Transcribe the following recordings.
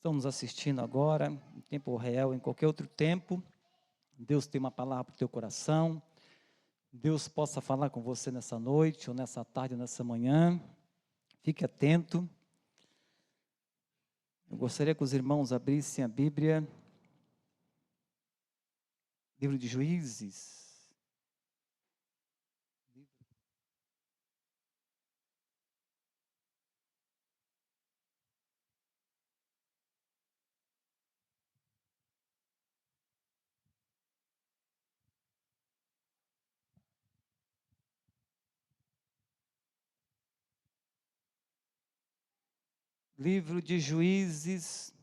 estão nos assistindo agora, em tempo real, em qualquer outro tempo. Deus tem uma palavra para o teu coração. Deus possa falar com você nessa noite, ou nessa tarde, ou nessa manhã. Fique atento. Eu gostaria que os irmãos abrissem a Bíblia. Livro de Juízes. Livro de Juízes,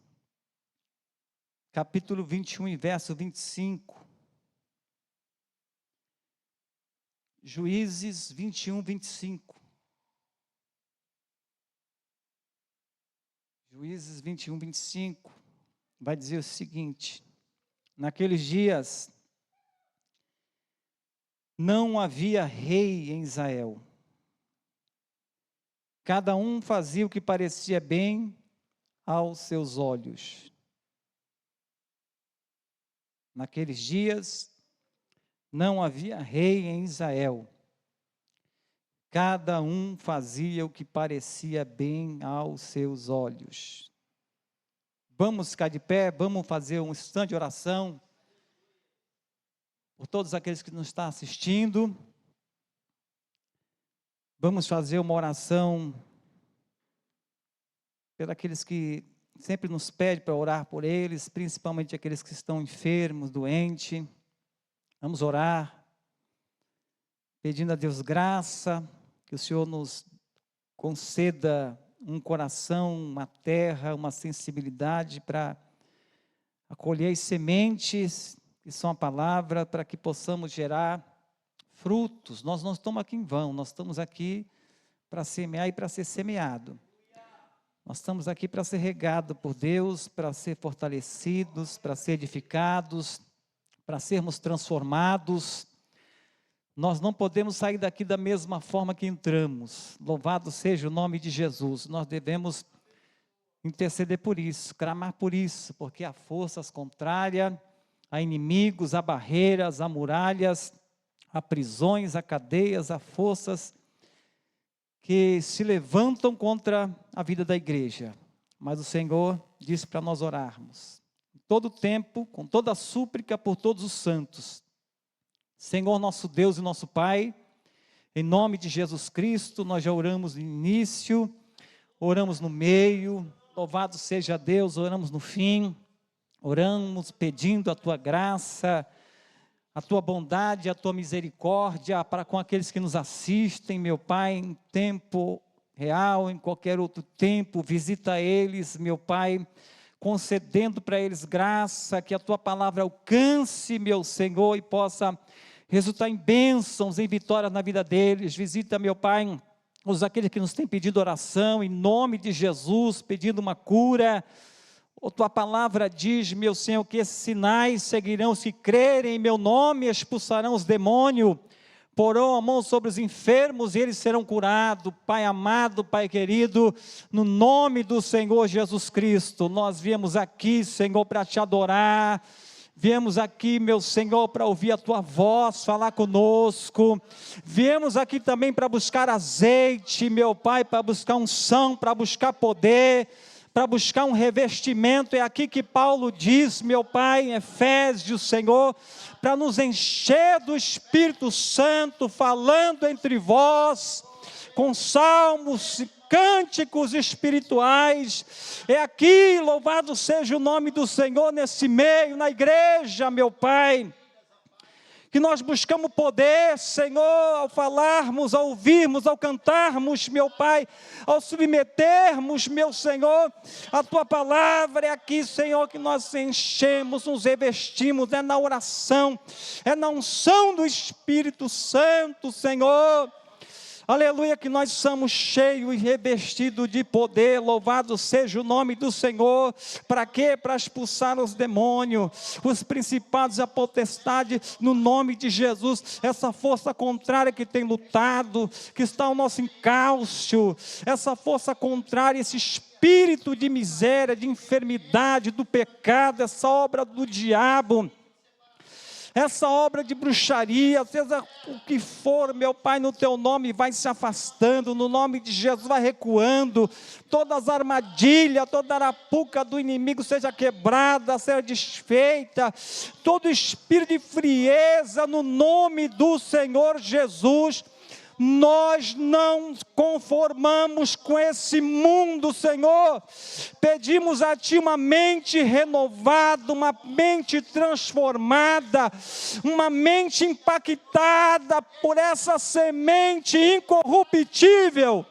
capítulo 21 e verso 25. Juízes 21, 25. Juízes 21, 25. Vai dizer o seguinte: naqueles dias não havia rei em Israel. Cada um fazia o que parecia bem aos seus olhos. Naqueles dias não havia rei em Israel. Cada um fazia o que parecia bem aos seus olhos. Vamos ficar de pé, vamos fazer um instante de oração por todos aqueles que nos estão assistindo. Vamos fazer uma oração pelos aqueles que sempre nos pedem para orar por eles, principalmente aqueles que estão enfermos, doentes. Vamos orar, pedindo a Deus graça, que o Senhor nos conceda um coração, uma terra, uma sensibilidade para acolher as sementes, que são a palavra, para que possamos gerar frutos. Nós não estamos aqui em vão, nós estamos aqui para semear e para ser semeado. Nós estamos aqui para ser regados por Deus, para ser fortalecidos, para ser edificados, para sermos transformados. Nós não podemos sair daqui da mesma forma que entramos. Louvado seja o nome de Jesus. Nós devemos interceder por isso, clamar por isso, porque há forças contrárias, há inimigos, há barreiras, há muralhas, há prisões, há cadeias, há forças que se levantam contra a vida da igreja. Mas o Senhor disse para nós orarmos, em todo tempo, com toda a súplica por todos os santos. Senhor nosso Deus e nosso Pai, em nome de Jesus Cristo, nós já oramos no início, oramos no meio, louvado seja Deus, oramos no fim, oramos pedindo a Tua graça, a Tua bondade, a Tua misericórdia para com aqueles que nos assistem, meu Pai, em tempo real, em qualquer outro tempo, visita eles, meu Pai, concedendo para eles graça, que a Tua palavra alcance, meu Senhor, e possa resultar em bênçãos, em vitórias na vida deles. Visita, meu Pai, aqueles que nos têm pedido oração, em nome de Jesus, pedindo uma cura. A Tua palavra diz, meu Senhor, que esses sinais seguirão os que crerem em meu nome, expulsarão os demônios, porão a mão sobre os enfermos e eles serão curados. Pai amado, Pai querido, no nome do Senhor Jesus Cristo, nós viemos aqui, Senhor, para Te adorar. Viemos aqui, meu Senhor, para ouvir a Tua voz, falar conosco. Viemos aqui também para buscar azeite, meu Pai, para buscar unção, para buscar poder, para buscar um revestimento. É aqui que Paulo diz, meu Pai, em Efésios, Senhor, para nos encher do Espírito Santo, falando entre vós, com salmos, cânticos espirituais. É aqui, louvado seja o nome do Senhor, nesse meio, na igreja, meu Pai, que nós buscamos poder, Senhor, ao falarmos, ao ouvirmos, ao cantarmos, meu Pai, ao submetermos, meu Senhor, a Tua palavra. É aqui, Senhor, que nós enchemos, nos revestimos, é na oração, é na unção do Espírito Santo, Senhor. Aleluia, que nós somos cheios e revestidos de poder. Louvado seja o nome do Senhor. Para quê? Para expulsar os demônios, os principados e a potestade, no nome de Jesus. Essa força contrária que tem lutado, que está ao nosso encalço, essa força contrária, esse espírito espírito de miséria, de enfermidade, do pecado, essa obra do diabo, essa obra de bruxaria, seja o que for, meu Pai, no Teu nome, vai se afastando, no nome de Jesus vai recuando, todas as armadilhas, toda a arapuca do inimigo seja quebrada, seja desfeita, todo espírito de frieza, no nome do Senhor Jesus. Nós não conformamos com esse mundo, Senhor. Pedimos a Ti uma mente renovada, uma mente transformada, uma mente impactada por essa semente incorruptível,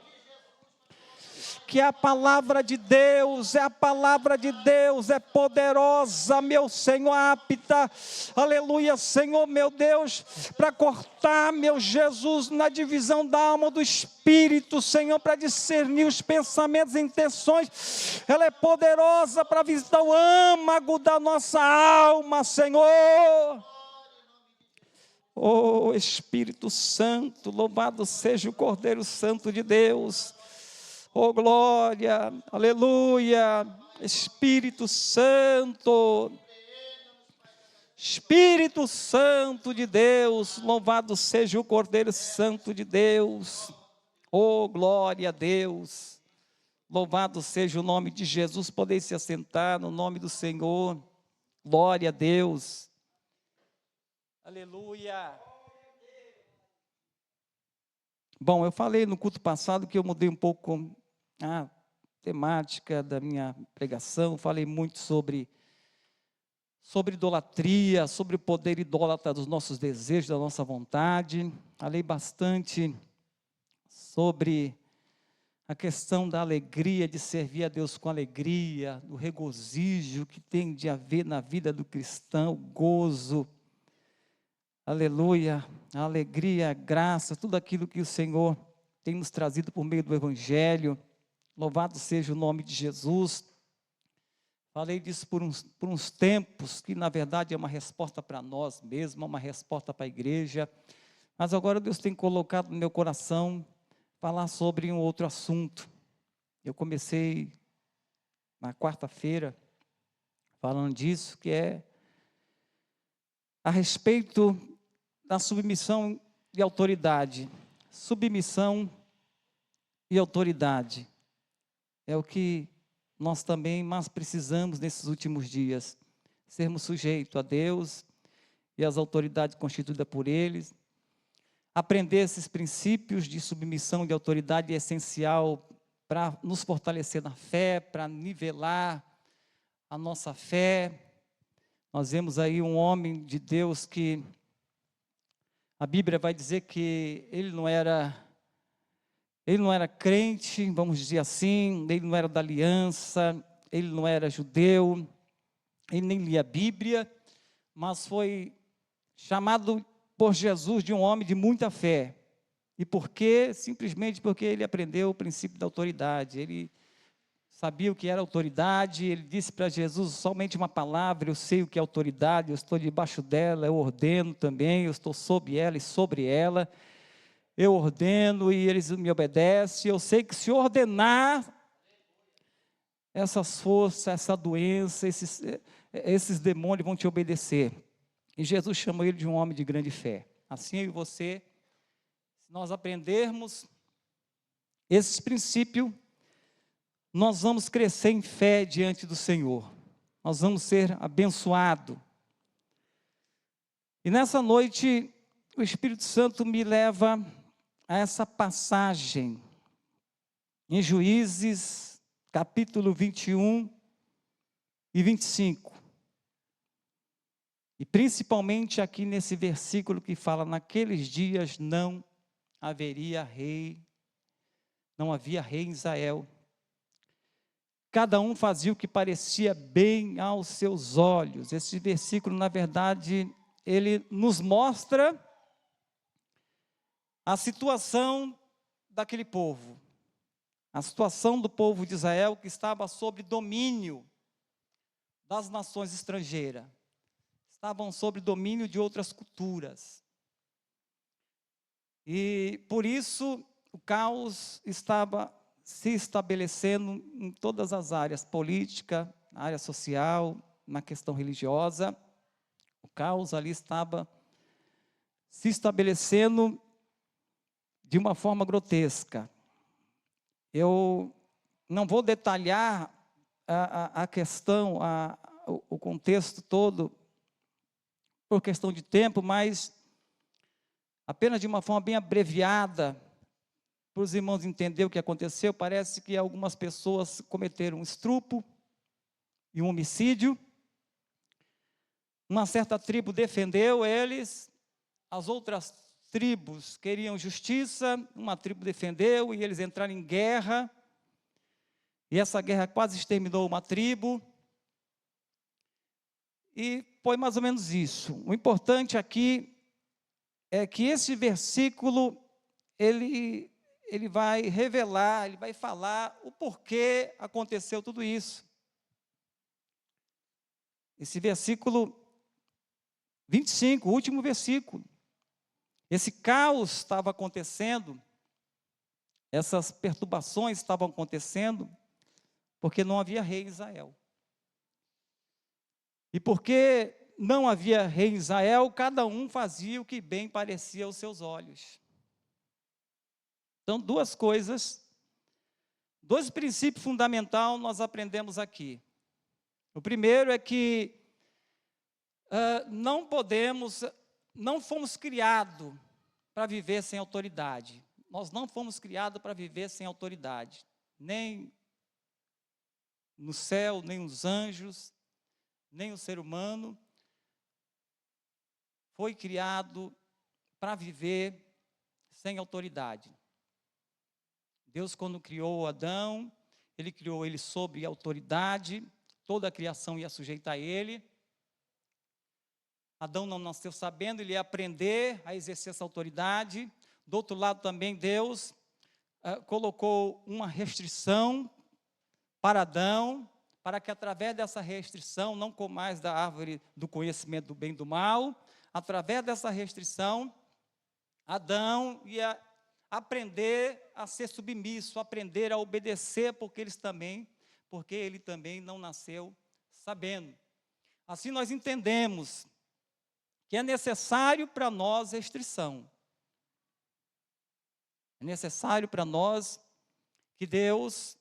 que a palavra de Deus, é a palavra de Deus, é poderosa, meu Senhor, apta, aleluia, Senhor, meu Deus, para cortar, meu Jesus, na divisão da alma do Espírito, Senhor, para discernir os pensamentos e intenções, ela é poderosa para visitar o âmago da nossa alma, Senhor. Oh Espírito Santo, louvado seja o Cordeiro Santo de Deus. Oh glória, aleluia, Espírito Santo, Espírito Santo de Deus, louvado seja o Cordeiro Santo de Deus. Oh glória a Deus, louvado seja o nome de Jesus. Podem se assentar no nome do Senhor, glória a Deus, aleluia. Bom, eu falei no culto passado que eu mudei um pouco a temática da minha pregação, falei muito sobre idolatria, sobre o poder idólatra dos nossos desejos, da nossa vontade, falei bastante sobre a questão da alegria, de servir a Deus com alegria, do regozijo que tem de haver na vida do cristão, o gozo, aleluia, a alegria, a graça, tudo aquilo que o Senhor tem nos trazido por meio do Evangelho. Louvado seja o nome de Jesus. Falei disso por uns tempos, que na verdade é uma resposta para nós mesmos, uma resposta para a igreja. Mas agora Deus tem colocado no meu coração falar sobre um outro assunto. Eu comecei na quarta-feira falando disso, que é a respeito da submissão e autoridade. Submissão e autoridade é o que nós também mais precisamos nesses últimos dias, sermos sujeitos a Deus e às autoridades constituídas por eles. Aprender esses princípios de submissão e de autoridade é essencial para nos fortalecer na fé, para nivelar a nossa fé. Nós vemos aí um homem de Deus que a Bíblia vai dizer que ele não era crente, vamos dizer assim, ele não era da aliança, ele não era judeu, ele nem lia a Bíblia, mas foi chamado por Jesus de um homem de muita fé. E por quê? Simplesmente porque ele aprendeu o princípio da autoridade, ele sabia o que era autoridade, ele disse para Jesus somente uma palavra: eu sei o que é autoridade, eu estou debaixo dela, eu ordeno também, eu estou sob ela e sobre ela, eu ordeno e eles me obedecem. Eu sei que se ordenar, essas forças, essa doença, esses demônios vão te obedecer. E Jesus chamou ele de um homem de grande fé. Assim eu e você, se nós aprendermos esses princípios, nós vamos crescer em fé diante do Senhor. Nós vamos ser abençoados. E nessa noite, o Espírito Santo me leva a essa passagem em Juízes, capítulo 21 e 25. E principalmente aqui nesse versículo que fala: naqueles dias não haveria rei, não havia rei em Israel. Cada um fazia o que parecia bem aos seus olhos. Esse versículo, na verdade, ele nos mostra a situação daquele povo. A situação do povo de Israel, que estava sob domínio das nações estrangeiras. Estavam sob domínio de outras culturas. E por isso o caos estava se estabelecendo em todas as áreas, política, na área social, na questão religiosa. O caos ali estava se estabelecendo de uma forma grotesca. Eu não vou detalhar a questão, o contexto todo, por questão de tempo, mas apenas de uma forma bem abreviada, para os irmãos entenderem o que aconteceu. Parece que algumas pessoas cometeram um estupro e um homicídio. Uma certa tribo defendeu eles, as outras tribos queriam justiça, uma tribo defendeu e eles entraram em guerra, e essa guerra quase exterminou uma tribo, e foi mais ou menos isso. O importante aqui é que esse versículo, ele vai revelar, ele vai falar o porquê aconteceu tudo isso. Esse versículo 25, o último versículo. Esse caos estava acontecendo, essas perturbações estavam acontecendo, porque não havia rei em Israel. E porque não havia rei em Israel, cada um fazia o que bem parecia aos seus olhos. Então, duas coisas, dois princípios fundamentais nós aprendemos aqui. O primeiro é que não fomos criados para viver sem autoridade. Nós não fomos criados para viver sem autoridade. Nem no céu, nem os anjos, nem o ser humano foi criado para viver sem autoridade. Deus, quando criou Adão, Ele criou ele sob autoridade, toda a criação ia sujeitar a ele. Adão não nasceu sabendo, ele ia aprender a exercer essa autoridade. Do outro lado também Deus colocou uma restrição para Adão, para que através dessa restrição, não comais da árvore do conhecimento do bem e do mal, através dessa restrição, Adão ia aprender a ser submisso, aprender a obedecer, porque ele também não nasceu sabendo. Assim nós entendemos que é necessário para nós restrição. É necessário para nós que Deus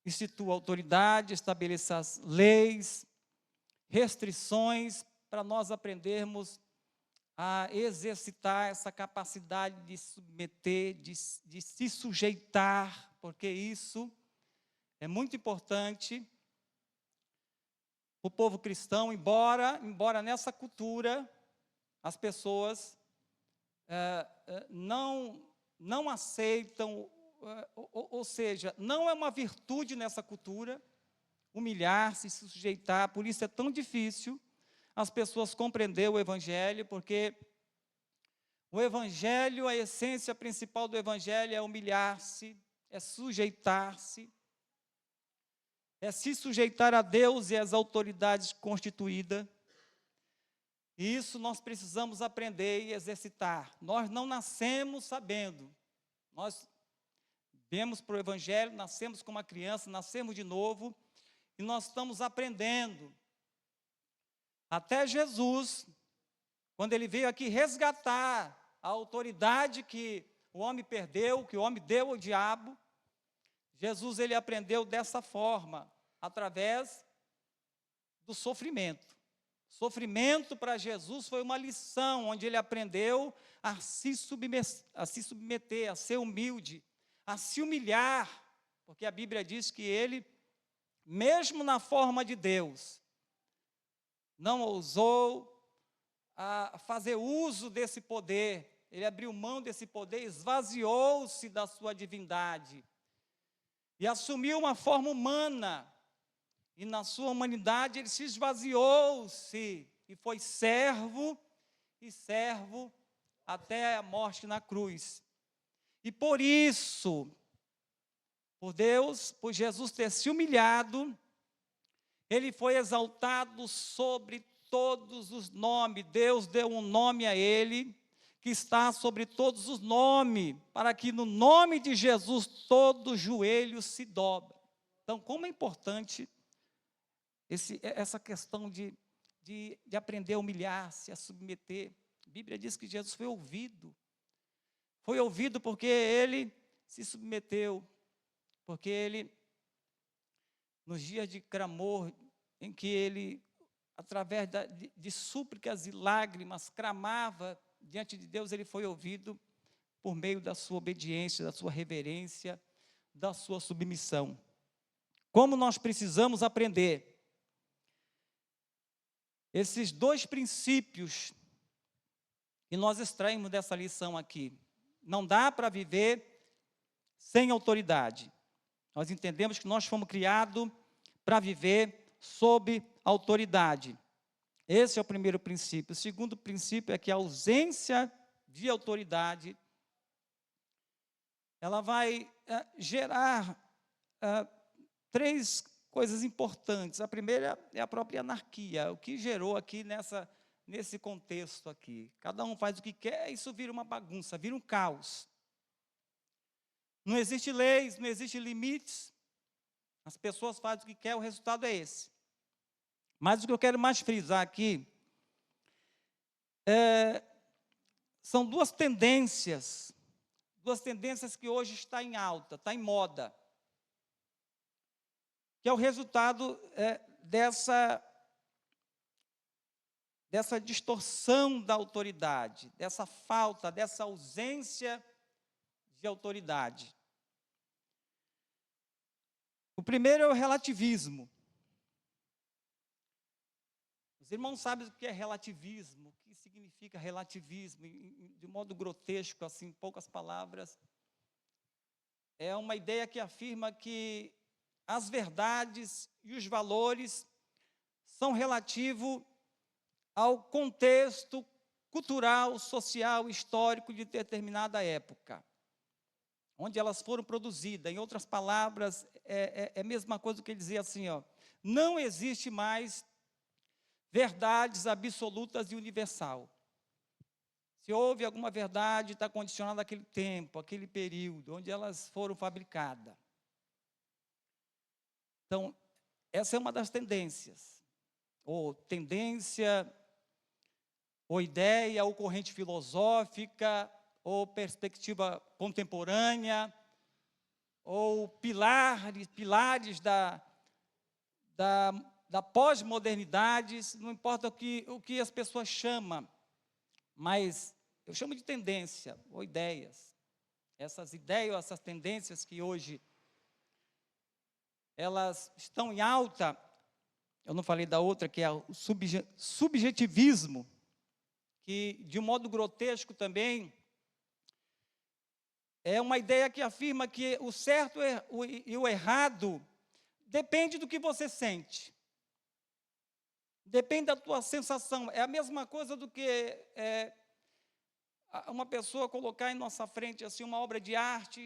institua autoridade, estabeleça as leis, restrições, para nós aprendermos a exercitar essa capacidade de submeter, de se sujeitar, porque isso é muito importante. O povo cristão, embora nessa cultura as pessoas não aceitam, ou seja, não é uma virtude nessa cultura humilhar-se, se sujeitar, por isso é tão difícil as pessoas compreender o Evangelho, porque o Evangelho, a essência principal do Evangelho é humilhar-se, é sujeitar-se, é se sujeitar a Deus e às autoridades constituídas. E isso nós precisamos aprender e exercitar. Nós não nascemos sabendo. Nós viemos para o Evangelho, nascemos como uma criança, nascemos de novo, e nós estamos aprendendo. Até Jesus, quando ele veio aqui resgatar a autoridade que o homem perdeu, que o homem deu ao diabo, Jesus, ele aprendeu dessa forma, através do sofrimento. Sofrimento para Jesus foi uma lição, onde ele aprendeu a se submeter, a ser humilde, a se humilhar, porque a Bíblia diz que ele, mesmo na forma de Deus, não ousou a fazer uso desse poder, ele abriu mão desse poder, esvaziou-se da sua divindade, e assumiu uma forma humana, e na sua humanidade ele se esvaziou-se, e foi servo até a morte na cruz. E por isso, por Jesus ter se humilhado, ele foi exaltado sobre todos os nomes. Deus deu um nome a ele, que está sobre todos os nomes, para que no nome de Jesus todo joelho se dobre. Então, como é importante essa questão de aprender a humilhar-se, a submeter. A Bíblia diz que Jesus foi ouvido. Foi ouvido porque ele se submeteu, porque ele, nos dias de clamor, em que ele, através de súplicas e lágrimas, clamava diante de Deus, ele foi ouvido por meio da sua obediência, da sua reverência, da sua submissão. Como nós precisamos aprender esses dois princípios que nós extraímos dessa lição aqui. Não dá para viver sem autoridade. Nós entendemos que nós fomos criados para viver sob autoridade. Esse é o primeiro princípio. O segundo princípio é que a ausência de autoridade, ela vai gerar três coisas importantes. A primeira é a própria anarquia, o que gerou aqui nesse contexto aqui. Cada um faz o que quer, isso vira uma bagunça, vira um caos. Não existe leis, não existe limites. As pessoas fazem o que quer, o resultado é esse. Mas o que eu quero mais frisar aqui são duas tendências que hoje estão em alta, está em moda, que é o resultado dessa distorção da autoridade, dessa falta, dessa ausência de autoridade. O primeiro é o relativismo. Os irmãos sabem o que é relativismo, o que significa relativismo, de modo grotesco, assim, em poucas palavras. É uma ideia que afirma que as verdades e os valores são relativos ao contexto cultural, social, histórico de determinada época, onde elas foram produzidas. Em outras palavras, é a mesma coisa que ele dizia assim, não existe mais verdades absolutas e universal. Se houve alguma verdade, está condicionada àquele tempo, àquele período, onde elas foram fabricadas. Então, essa é uma das tendências, ou ideia, ou corrente filosófica, ou perspectiva contemporânea, ou pilares da pós-modernidade, não importa o que as pessoas chamam, mas eu chamo de tendência, ou ideias. Essas ideias, essas tendências que hoje elas estão em alta, eu não falei da outra, que é o subjetivismo, que de um modo grotesco também, é uma ideia que afirma que o certo e o errado depende do que você sente. Depende da tua sensação. É a mesma coisa do que uma pessoa colocar em nossa frente assim, uma obra de arte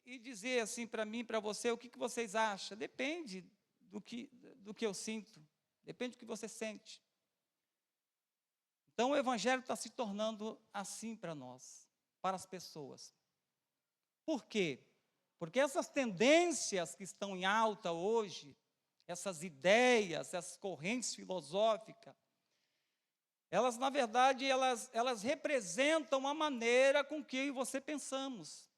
e dizer assim para mim, para você, o que vocês acham? Depende do que eu sinto. Depende do que você sente. Então, o Evangelho está se tornando assim para nós, para as pessoas. Por quê? Porque essas tendências que estão em alta hoje, essas ideias, essas correntes filosóficas, elas, na verdade, elas representam a maneira com que você pensamos.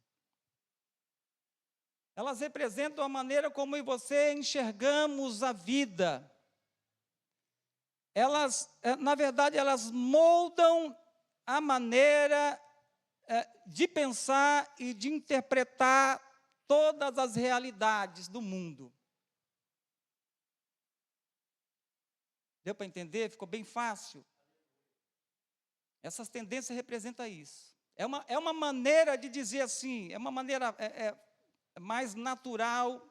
Elas representam a maneira como eu e você enxergamos a vida. Elas, na verdade, elas moldam a maneira de pensar e de interpretar todas as realidades do mundo. Deu para entender? Ficou bem fácil? Essas tendências representam isso. É uma maneira de dizer assim, é uma maneira mais natural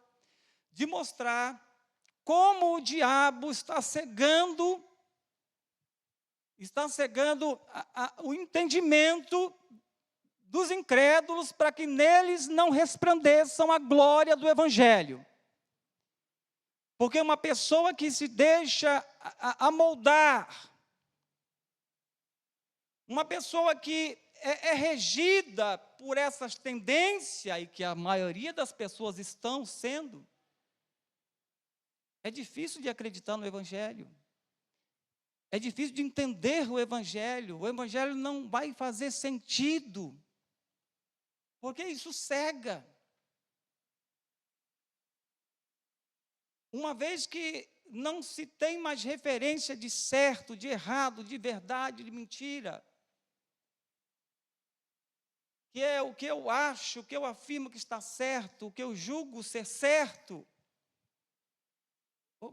de mostrar como o diabo está cegando o entendimento dos incrédulos para que neles não resplandeçam a glória do Evangelho. Porque uma pessoa que se deixa amoldar, uma pessoa que é regida por essas tendências, e que a maioria das pessoas estão sendo, é difícil de acreditar no Evangelho. É difícil de entender o Evangelho. O Evangelho não vai fazer sentido, porque isso cega. Uma vez que não se tem mais referência de certo, de errado, de verdade, de mentira, que é o que eu acho, o que eu afirmo que está certo, o que eu julgo ser certo,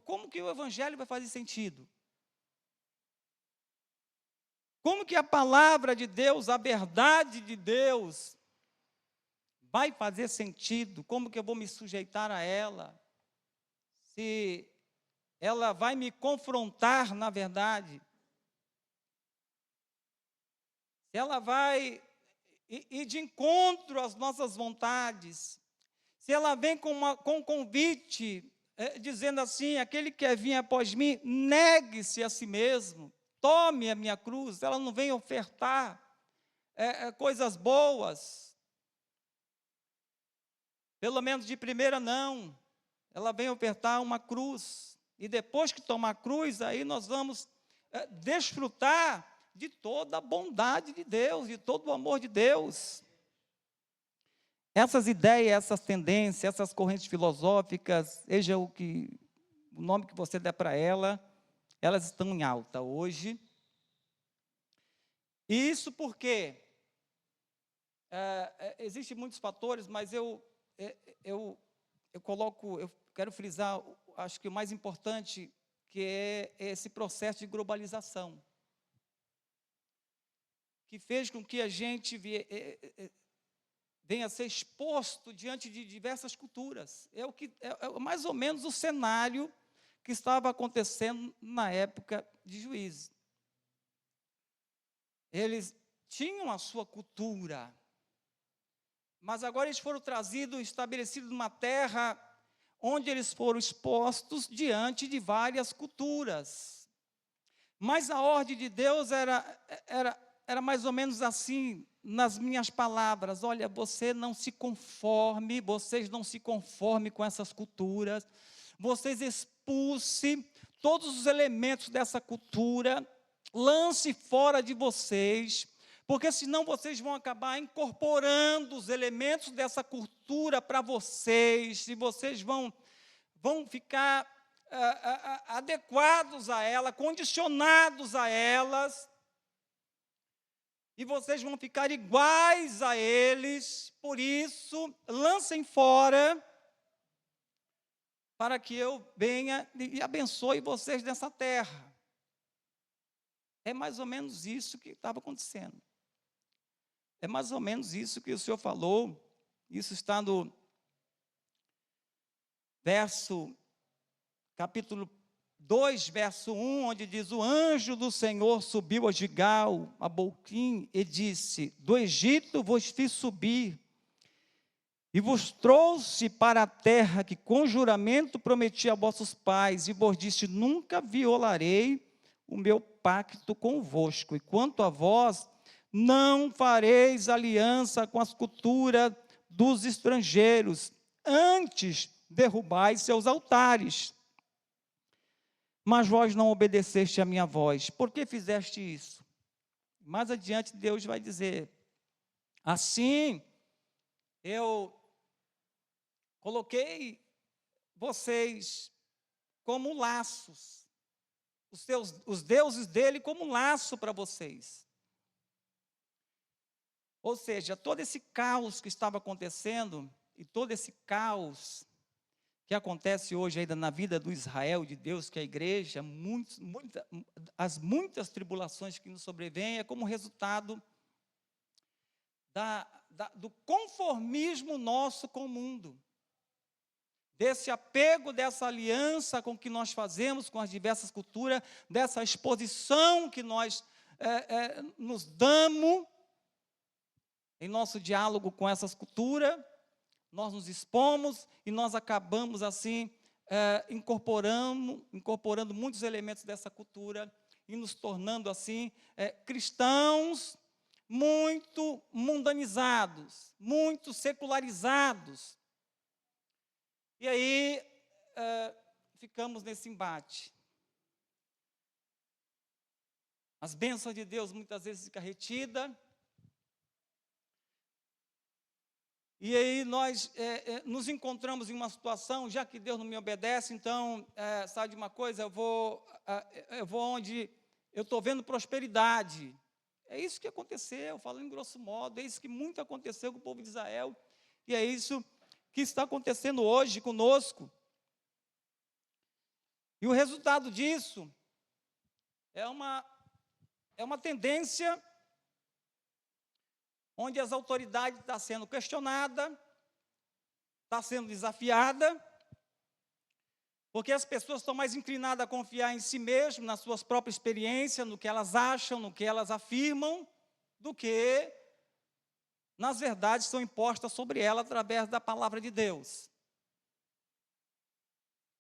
como que o Evangelho vai fazer sentido? Como que a palavra de Deus, a verdade de Deus, vai fazer sentido? Como que eu vou me sujeitar a ela? Se ela vai me confrontar na verdade? Se ela vai ir de encontro às nossas vontades? Se ela vem com um convite, dizendo assim, aquele que quer vir após mim, negue-se a si mesmo, tome a minha cruz. Ela não vem ofertar coisas boas, pelo menos de primeira não. Ela vem ofertar uma cruz, e depois que tomar a cruz, aí nós vamos desfrutar de toda a bondade de Deus, de todo o amor de Deus. Essas ideias, essas tendências, essas correntes filosóficas, seja o nome que você der para elas estão em alta hoje. E isso porque existem muitos fatores, mas eu quero frisar, acho que o mais importante, que é esse processo de globalização, que fez com que a gente venha a ser exposto diante de diversas culturas. É mais ou menos o cenário que estava acontecendo na época de Juízes. Eles tinham a sua cultura, mas agora eles foram trazidos, estabelecidos numa terra onde eles foram expostos diante de várias culturas. Mas a ordem de Deus era mais ou menos assim, nas minhas palavras: olha, vocês não se conformem com essas culturas, vocês expulsem todos os elementos dessa cultura, lance fora de vocês, porque senão vocês vão acabar incorporando os elementos dessa cultura para vocês, e vocês vão ficar adequados a ela, condicionados a elas, e vocês vão ficar iguais a eles. Por isso, lancem fora, para que eu venha e abençoe vocês nessa terra. É mais ou menos isso que estava acontecendo. É mais ou menos isso que o Senhor falou. Isso está no capítulo 2, verso 1, onde diz: o anjo do Senhor subiu a Gigal, a Boquim, e disse: do Egito vos fiz subir, e vos trouxe para a terra que com juramento prometi a vossos pais, e vos disse: nunca violarei o meu pacto convosco, e quanto a vós, não fareis aliança com as culturas dos estrangeiros, antes derrubais seus altares. Mas vós não obedeceste a minha voz. Por que fizeste isso? Mais adiante Deus vai dizer: assim eu coloquei vocês como laços, os deuses dele como laço para vocês. Ou seja, todo esse caos que estava acontecendo, e todo esse caos que acontece hoje ainda na vida do Israel de Deus, que é a igreja, as muitas tribulações que nos sobrevêm, é como resultado do conformismo nosso com o mundo, desse apego, dessa aliança com que nós fazemos com as diversas culturas, dessa exposição que nós nos damos em nosso diálogo com essas culturas. Nós nos expomos e nós acabamos assim incorporando muitos elementos dessa cultura e nos tornando assim cristãos, muito mundanizados, muito secularizados. E aí, ficamos nesse embate. As bênçãos de Deus muitas vezes ficam retidas. E aí nós nos encontramos em uma situação, já que Deus não me obedece, então, sabe de uma coisa, eu vou onde eu estou vendo prosperidade. É isso que aconteceu, falando em grosso modo, é isso que muito aconteceu com o povo de Israel, e é isso que está acontecendo hoje conosco. E o resultado disso é uma tendência onde as autoridades estão sendo questionadas, está sendo desafiada, porque as pessoas estão mais inclinadas a confiar em si mesmas, nas suas próprias experiências, no que elas acham, no que elas afirmam, do que nas verdades que são impostas sobre ela através da palavra de Deus.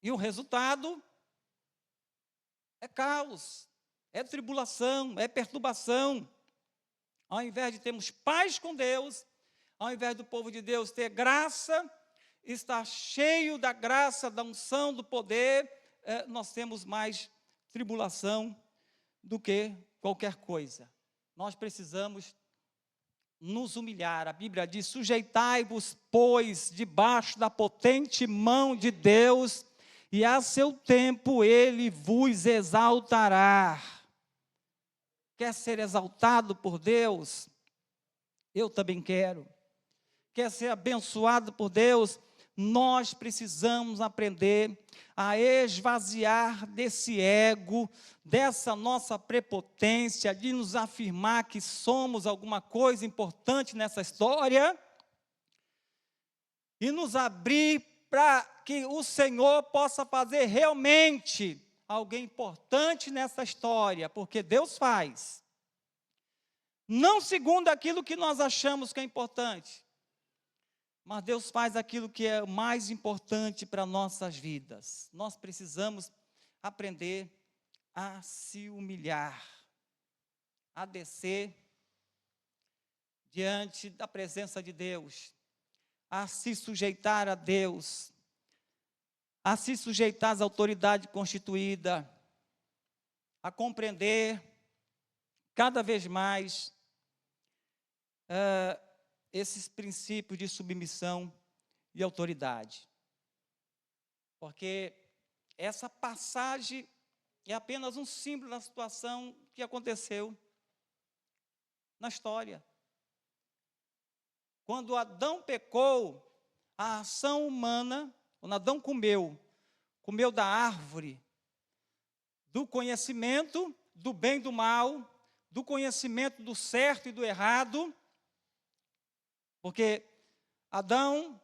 E o resultado é caos, é tribulação, é perturbação. Ao invés de termos paz com Deus, ao invés do povo de Deus ter graça, estar cheio da graça, da unção, do poder, nós temos mais tribulação do que qualquer coisa. Nós precisamos nos humilhar. A Bíblia diz: sujeitai-vos, pois, debaixo da potente mão de Deus, e a seu tempo Ele vos exaltará. Quer ser exaltado por Deus? Eu também quero. Quer ser abençoado por Deus? Nós precisamos aprender a esvaziar desse ego, dessa nossa prepotência, de nos afirmar que somos alguma coisa importante nessa história, e nos abrir para que o Senhor possa fazer realmente alguém importante nessa história, porque Deus faz. Não segundo aquilo que nós achamos que é importante, mas Deus faz aquilo que é mais importante para nossas vidas. Nós precisamos aprender a se humilhar, a descer diante da presença de Deus, a se sujeitar a Deus, a se sujeitar às autoridades constituídas, a compreender cada vez mais esses princípios de submissão e autoridade. Porque essa passagem é apenas um símbolo da situação que aconteceu na história. Quando Adão pecou, a ação humana, quando Adão comeu da árvore do conhecimento do bem e do mal, do conhecimento do certo e do errado, porque Adão,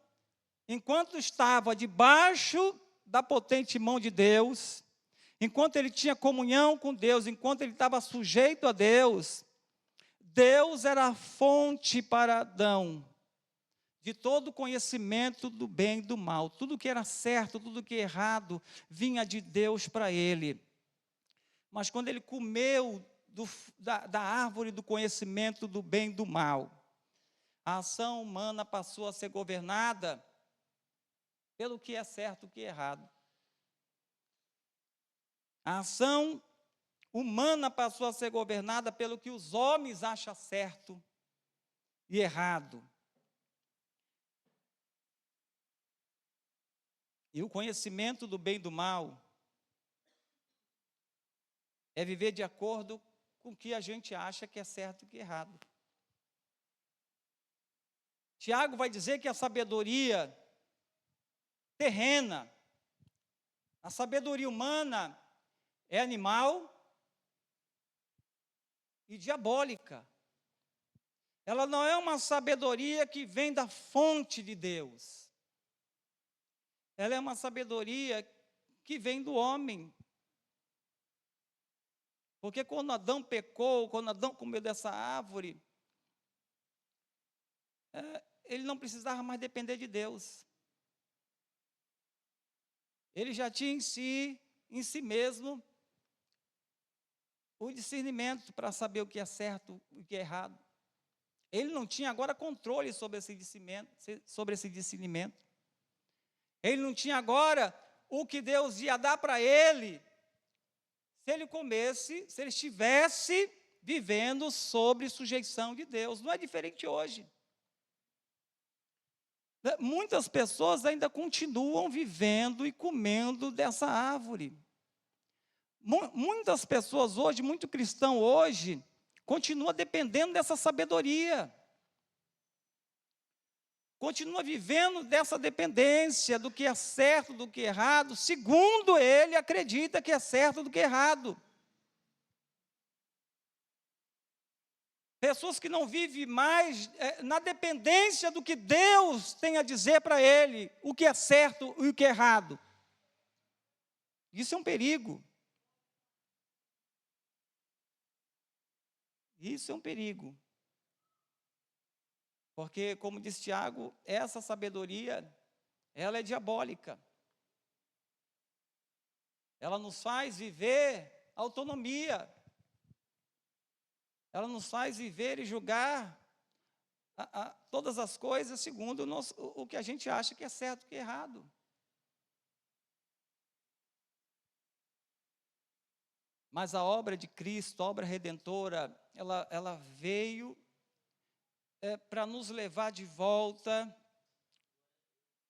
enquanto estava debaixo da potente mão de Deus, enquanto ele tinha comunhão com Deus, enquanto ele estava sujeito a Deus, Deus era a fonte para Adão de todo o conhecimento do bem e do mal. Tudo que era certo, tudo que era errado, vinha de Deus para ele. Mas quando ele comeu da árvore do conhecimento do bem e do mal, a ação humana passou a ser governada pelo que é certo e o que é errado. A ação humana passou a ser governada pelo que os homens acham certo e errado. E o conhecimento do bem e do mal é viver de acordo com o que a gente acha que é certo e que é errado. Tiago vai dizer que a sabedoria terrena, a sabedoria humana é animal e diabólica. Ela não é uma sabedoria que vem da fonte de Deus. Ela é uma sabedoria que vem do homem. Porque quando Adão pecou, quando Adão comeu dessa árvore, ele não precisava mais depender de Deus. Ele já tinha em si mesmo, o discernimento para saber o que é certo e o que é errado. Ele não tinha agora controle sobre esse discernimento. Ele não tinha agora o que Deus ia dar para ele, se ele estivesse vivendo sob sujeição de Deus. Não é diferente hoje. Muitas pessoas ainda continuam vivendo e comendo dessa árvore. Muitas pessoas hoje, muito cristão hoje, continua dependendo dessa sabedoria. Continua vivendo dessa dependência do que é certo, do que é errado, segundo ele acredita que é certo do que é errado. Pessoas que não vivem mais na dependência do que Deus tem a dizer para ele, o que é certo e o que é errado. Isso é um perigo. Isso é um perigo. Porque, como disse Tiago, essa sabedoria, ela é diabólica. Ela nos faz viver autonomia. Ela nos faz viver e julgar todas as coisas segundo o que a gente acha que é certo e que é errado. Mas a obra de Cristo, a obra redentora, ela veio para nos levar de volta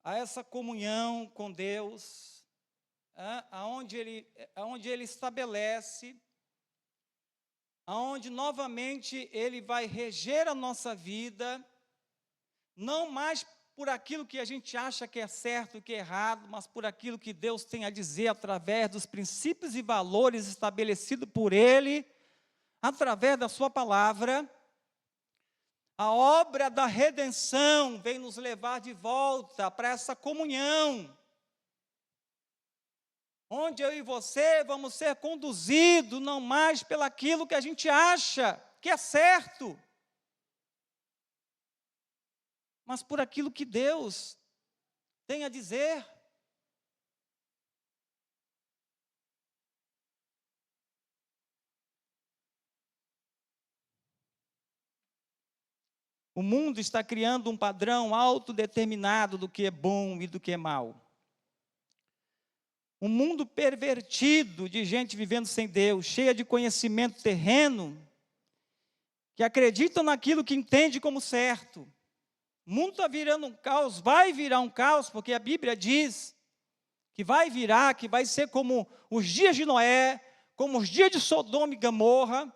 a essa comunhão com Deus, aonde Ele estabelece, aonde novamente Ele vai reger a nossa vida, não mais por aquilo que a gente acha que é certo e que é errado, mas por aquilo que Deus tem a dizer através dos princípios e valores estabelecidos por Ele, através da sua palavra. A obra da redenção vem nos levar de volta para essa comunhão, onde eu e você vamos ser conduzidos não mais pelaquilo que a gente acha que é certo, mas por aquilo que Deus tem a dizer. O mundo está criando um padrão autodeterminado do que é bom e do que é mal. Um mundo pervertido de gente vivendo sem Deus, cheia de conhecimento terreno, que acreditam naquilo que entende como certo. O mundo está virando um caos, vai virar um caos, porque a Bíblia diz que vai virar, que vai ser como os dias de Noé, como os dias de Sodoma e Gomorra.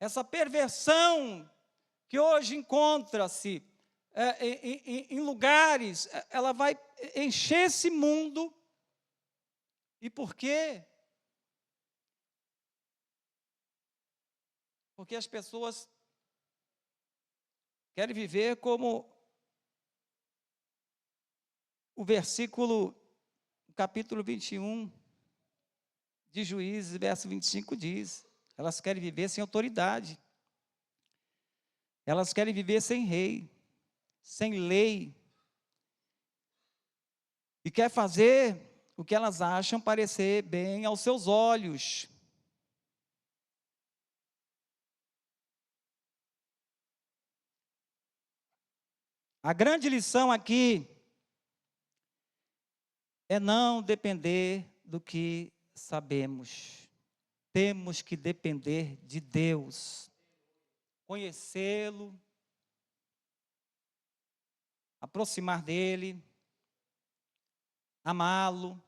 Essa perversão que hoje encontra-se em lugares, ela vai encher esse mundo. E por quê? Porque as pessoas querem viver como o capítulo 21 de Juízes, verso 25 diz. Elas querem viver sem autoridade. Elas querem viver sem rei, sem lei. E quer fazer o que elas acham parecer bem aos seus olhos. A grande lição aqui é não depender do que sabemos. Temos que depender de Deus. Conhecê-lo, aproximar dele, amá-lo.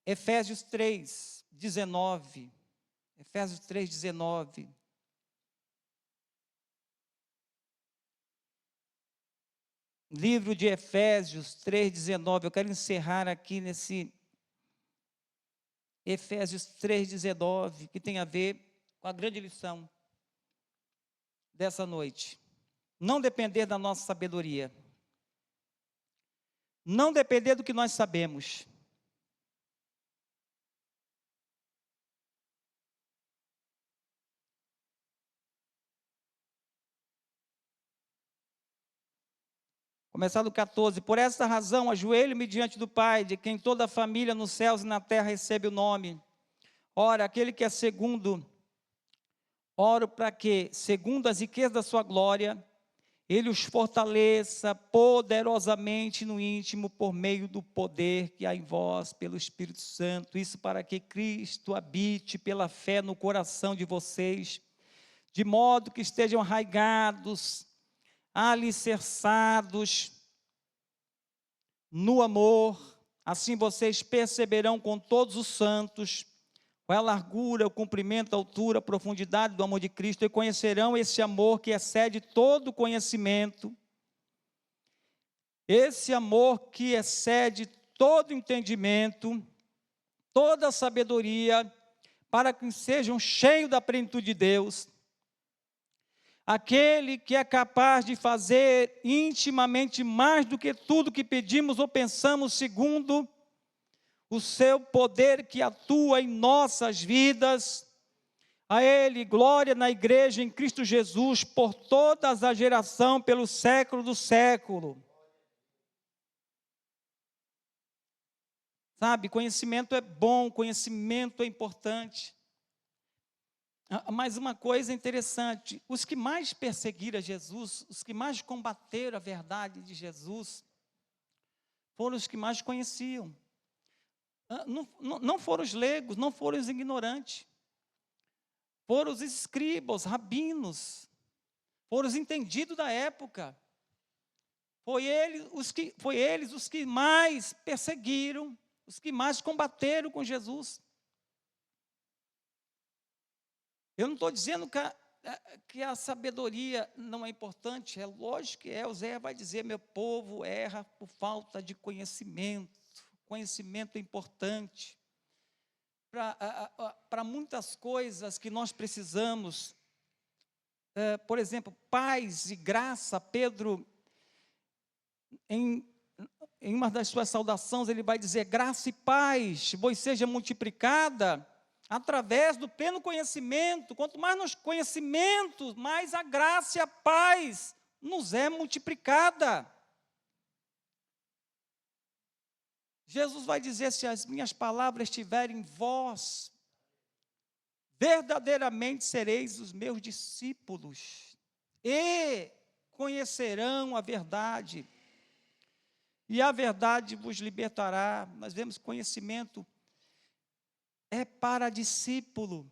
Efésios 3:19. Efésios 3:19. Livro de Efésios 3:19. Eu quero encerrar aqui nesse Efésios 3:19, que tem a ver com a grande lição dessa noite. Não depender da nossa sabedoria. Não depender do que nós sabemos. Começar do 14. Por esta razão, ajoelho-me diante do Pai, de quem toda a família nos céus e na terra recebe o nome. Ora, aquele que é segundo, oro para que, segundo as riquezas da sua glória, Ele os fortaleça poderosamente no íntimo por meio do poder que há em vós pelo Espírito Santo. Isso para que Cristo habite pela fé no coração de vocês, de modo que estejam arraigados, alicerçados no amor. Assim vocês perceberão com todos os santos qual é a largura, o comprimento, a altura, a profundidade do amor de Cristo, e conhecerão esse amor que excede todo conhecimento, esse amor que excede todo entendimento, toda sabedoria, para que sejam cheios da plenitude de Deus. Aquele que é capaz de fazer intimamente mais do que tudo que pedimos ou pensamos, segundo o seu poder que atua em nossas vidas. A Ele glória na igreja em Cristo Jesus por todas a geração, pelo século do século. Sabe, conhecimento é bom, conhecimento é importante. Mas uma coisa interessante, os que mais perseguiram Jesus, os que mais combateram a verdade de Jesus, foram os que mais conheciam. Não foram os leigos, não foram os ignorantes. Foram os escribas, rabinos, foram os entendidos da época. Foi eles os que mais perseguiram, os que mais combateram com Jesus. Eu não estou dizendo que a sabedoria não é importante, é lógico que é. O Zé vai dizer, meu povo erra por falta de conhecimento. Conhecimento é importante para muitas coisas que nós precisamos. Por exemplo, paz e graça. Pedro, em uma das suas saudações, ele vai dizer, graça e paz vos seja multiplicada através do pleno conhecimento. Quanto mais nos conhecimentos, mais a graça e a paz nos é multiplicada. Jesus vai dizer, se as minhas palavras estiverem em vós, verdadeiramente sereis os meus discípulos, e conhecerão a verdade, e a verdade vos libertará. Nós vemos que conhecimento é para discípulo.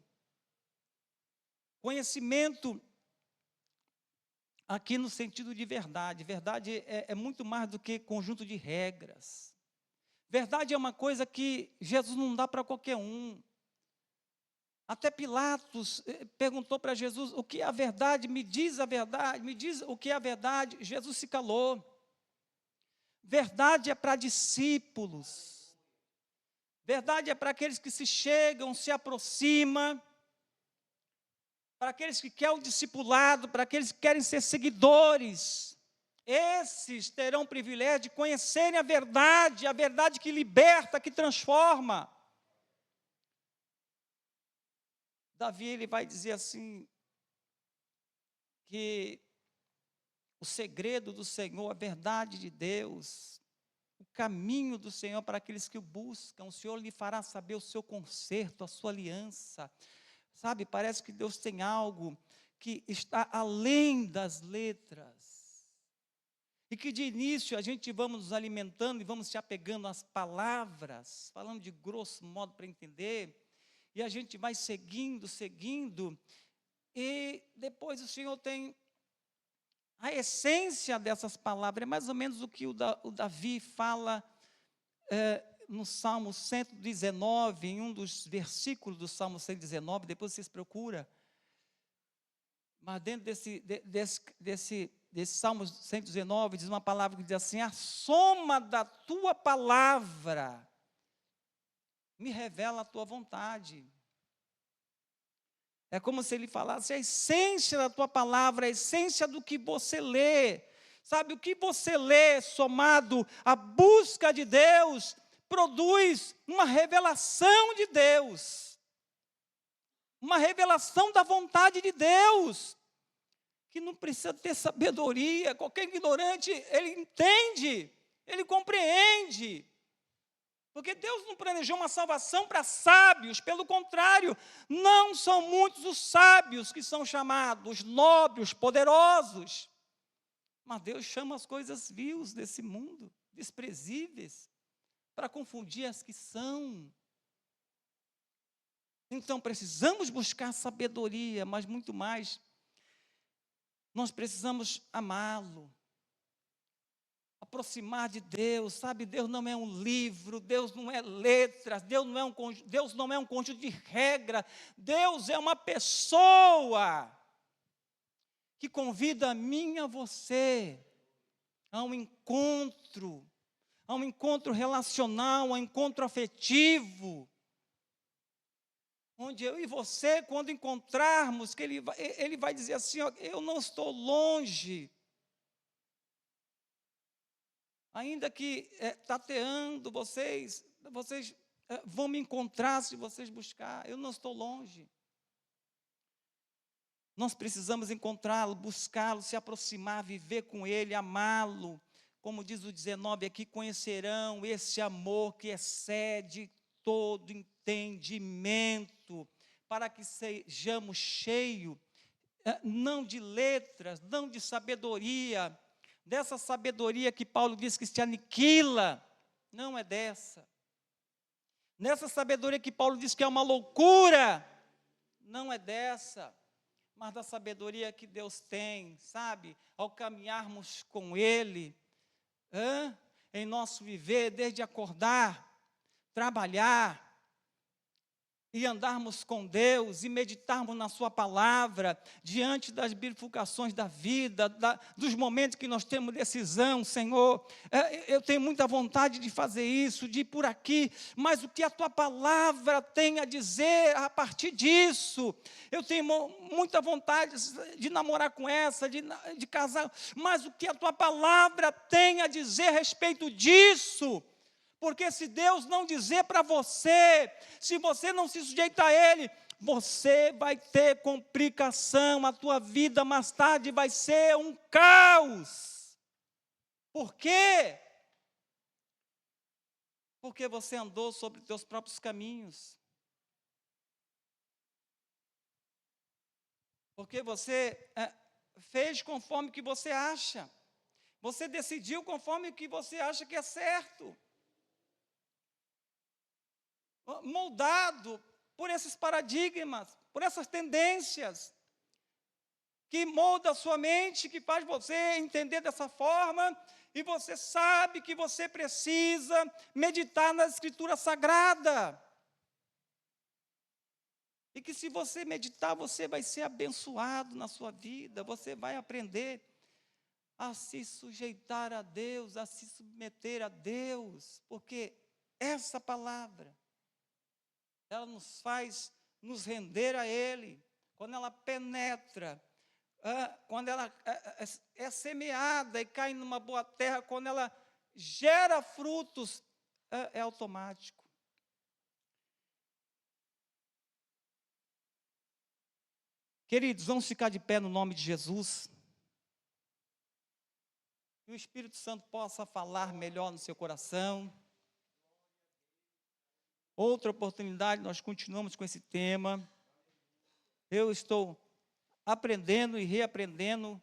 Conhecimento aqui no sentido de verdade. Verdade é muito mais do que conjunto de regras. Verdade é uma coisa que Jesus não dá para qualquer um. Até Pilatos perguntou para Jesus, o que é a verdade? Me diz a verdade, me diz o que é a verdade. Jesus se calou. Verdade é para discípulos. Verdade é para aqueles que se chegam, se aproximam, para aqueles que querem o discipulado, para aqueles que querem ser seguidores. Esses terão o privilégio de conhecerem a verdade que liberta, que transforma. Davi, ele vai dizer assim, que o segredo do Senhor, a verdade de Deus, o caminho do Senhor para aqueles que o buscam, o Senhor lhe fará saber o seu conserto, a sua aliança. Sabe, parece que Deus tem algo que está além das letras. E que de início a gente vamos nos alimentando e vamos se apegando às palavras, falando de grosso modo para entender, e a gente vai seguindo, e depois o Senhor tem a essência dessas palavras. É mais ou menos o que o Davi fala no Salmo 119, em um dos versículos do Salmo 119, depois vocês procuram. Mas dentro desse Salmo 119, diz uma palavra que diz assim, a soma da tua palavra me revela a tua vontade. É como se ele falasse a essência da tua palavra, a essência do que você lê. Sabe, o que você lê, somado à busca de Deus, produz uma revelação de Deus. Uma revelação da vontade de Deus. Que não precisa ter sabedoria. Qualquer ignorante, ele entende, ele compreende. Porque Deus não planejou uma salvação para sábios, pelo contrário, não são muitos os sábios que são chamados, nobres, poderosos. Mas Deus chama as coisas vias desse mundo, desprezíveis, para confundir as que são. Então precisamos buscar sabedoria, mas muito mais, nós precisamos amá-lo, aproximar de Deus, sabe? Deus não é um livro, Deus não é letras, Deus não é um conjunto de regras, Deus é uma pessoa que convida a mim e a você a um encontro relacional, a um encontro afetivo, onde eu e você, quando encontrarmos, que ele vai dizer assim, ó, eu não estou longe, ainda que tateando vocês vão me encontrar se vocês buscar, eu não estou longe. Nós precisamos encontrá-lo, buscá-lo, se aproximar, viver com ele, amá-lo. Como diz o 19 aqui, conhecerão esse amor que excede todo entendimento, para que sejamos cheios, não de letras, não de sabedoria, dessa sabedoria que Paulo diz que se aniquila, não é dessa. Nessa sabedoria que Paulo diz que é uma loucura, não é dessa. Mas da sabedoria que Deus tem, sabe? Ao caminharmos com Ele, em nosso viver, desde acordar, trabalhar, e andarmos com Deus, e meditarmos na sua palavra, diante das bifurcações da vida, dos momentos que nós temos decisão, Senhor, eu tenho muita vontade de fazer isso, de ir por aqui, mas o que a tua palavra tem a dizer a partir disso? Eu tenho muita vontade de namorar com essa, de casar, mas o que a tua palavra tem a dizer a respeito disso? Porque se Deus não dizer para você, se você não se sujeitar a Ele, você vai ter complicação, a tua vida mais tarde vai ser um caos. Por quê? Porque você andou sobre os teus próprios caminhos. Porque você fez conforme o que você acha. Você decidiu conforme o que você acha que é certo. Moldado por esses paradigmas, por essas tendências, que molda a sua mente, que faz você entender dessa forma, e você sabe que você precisa meditar na Escritura Sagrada. E que se você meditar, você vai ser abençoado na sua vida, você vai aprender a se sujeitar a Deus, a se submeter a Deus, porque essa palavra, ela nos faz nos render a Ele, quando ela penetra, quando ela é semeada e cai numa boa terra, quando ela gera frutos, é automático. Queridos, vamos ficar de pé no nome de Jesus. Que o Espírito Santo possa falar melhor no seu coração. Outra oportunidade, nós continuamos com esse tema. Eu estou aprendendo e reaprendendo